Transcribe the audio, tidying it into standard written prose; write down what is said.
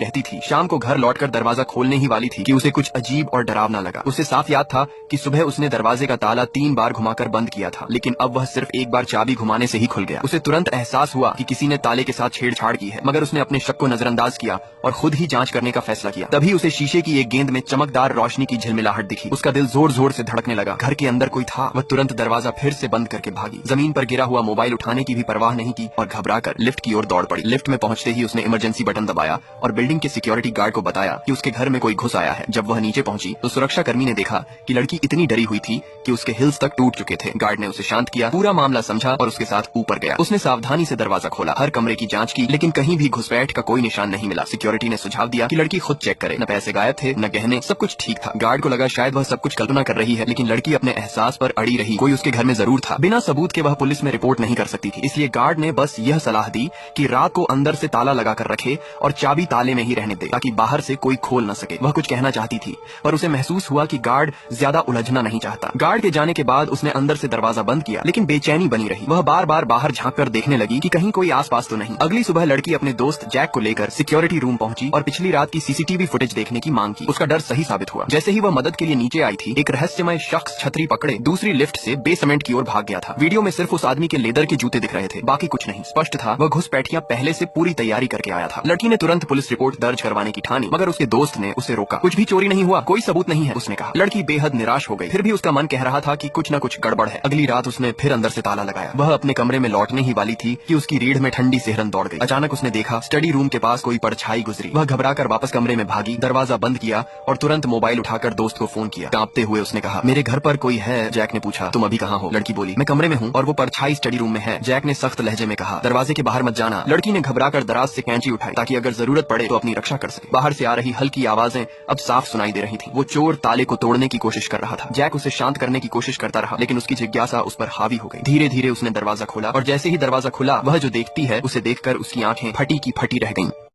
कहती थी शाम को घर लौटकर दरवाजा खोलने ही वाली थी कि उसे कुछ अजीब और डरावना लगा। उसे साफ याद था कि सुबह उसने दरवाजे का ताला 3 बार घुमाकर बंद किया था, लेकिन अब वह सिर्फ एक बार चाबी घुमाने से ही खुल गया। उसे तुरंत एहसास हुआ कि किसी ने ताले के साथ छेड़छाड़ की है, मगर उसने अपने शक को नजरअंदाज किया और खुद ही जांच करने का फैसला किया। तभी उसे शीशे की एक गेंद में चमकदार रोशनी की झिलमिलाहट दिखी। उसका दिल जोर जोर से धड़कने लगा। घर के अंदर कोई था। वह तुरंत दरवाजा फिर से बंद करके भागी। जमीन पर गिरा हुआ मोबाइल उठाने की भी परवाह नहीं की और घबराकर लिफ्ट की ओर दौड़ पड़ी। लिफ्ट में पहुंचते ही उसने इमरजेंसी बटन दबाया और बिल्डिंग के सिक्योरिटी गार्ड को बताया कि उसके घर में कोई घुस आया है। जब वह नीचे पहुंची तो सुरक्षा कर्मी ने देखा कि लड़की इतनी डरी हुई थी कि उसके हिल्स तक टूट चुके थे। गार्ड ने उसे शांत किया, पूरा मामला समझा और उसके साथ ऊपर गया। उसने सावधानी से दरवाजा खोला, हर कमरे की जांच की, लेकिन कहीं भी घुसपैठ का कोई निशान नहीं मिला। सिक्योरिटी ने सुझाव दिया कि लड़की खुद चेक करे। न पैसे गायब थे, न गहने, सब कुछ ठीक था। गार्ड को लगा शायद वह सब कुछ कल्पना कर रही है, लेकिन लड़की अपने एहसास पर अड़ी रही। कोई उसके घर में जरूर था। बिना सबूत के वह पुलिस में रिपोर्ट नहीं कर सकती थी, इसलिए गार्ड ने बस यह सलाह दी कि रात को अंदर से ताला लगाकर रखे और चाबी ताले में ही रहने दे, ताकि बाहर से कोई खोल न सके। वह कुछ कहना चाहती थी, पर उसे महसूस हुआ कि गार्ड ज्यादा उलझना नहीं चाहता। गार्ड के जाने के बाद उसने अंदर से दरवाजा बंद किया, लेकिन बेचैनी बनी रही। वह बार बार बाहर झांक कर देखने लगी कि कहीं कोई आसपास तो नहीं। अगली सुबह लड़की अपने दोस्त जैक को लेकर सिक्योरिटी रूम पहुंची और पिछली रात की सीसीटीवी फुटेज देखने की मांग की। उसका डर सही साबित हुआ। जैसे ही वह मदद के लिए नीचे आई थी, एक रहस्यमय शख्स छतरी पकड़े दूसरी लिफ्ट से बेसमेंट की ओर भाग गया था। वीडियो में सिर्फ उस आदमी के लेदर के जूते दिख रहे थे, बाकी कुछ नहीं। स्पष्ट था वह घुसपैठियां पहले से पूरी तैयारी करके आया था। लड़की ने तुरंत पुलिस रिपोर्ट दर्ज करवाने की ठानी, मगर उसके दोस्त ने उसे रोका। कुछ भी चोरी नहीं हुआ, कोई सबूत नहीं है, उसने कहा। लड़की बेहद निराश हो गई, फिर भी उसका मन कह रहा था कि कुछ न कुछ गड़बड़ है। अगली रात उसने फिर अंदर से ताला लगाया। वह अपने कमरे में लौटने ही वाली थी कि उसकी रीढ़ में ठंडी सिहरन दौड़ गई। अचानक उसने देखा स्टडी रूम के पास कोई परछाई गुजरी। वह घबराकर वापस कमरे में भागी, दरवाजा बंद किया और तुरंत मोबाइल उठाकर दोस्त को फोन किया। कांपते हुए उसने कहा, मेरे घर पर कोई है। जैक ने पूछा, तुम अभी कहाँ हो? लड़की बोली, मैं कमरे में हूँ और वो परछाई स्टडी रूम में है। जैक ने सख्त लहजे में कहा, दरवाजे के बाहर मत जाना। लड़की ने घबराकर दराज से कैंची उठाई ताकि अगर जरूरत पड़े तो अपनी रक्षा कर सके। बाहर से आ रही हल्की आवाजें अब साफ सुनाई दे रही थी। वो चोर ताले को तोड़ने की कोशिश कर रहा था। जैक उसे शांत करने की कोशिश करता रहा, लेकिन उसकी जिज्ञासा उस पर हावी हो गई। धीरे धीरे उसने दरवाजा खोला और जैसे ही दरवाजा खुला, वह जो देखती है उसे देखकर उसकी आंखें फटी की फटी रह गईं।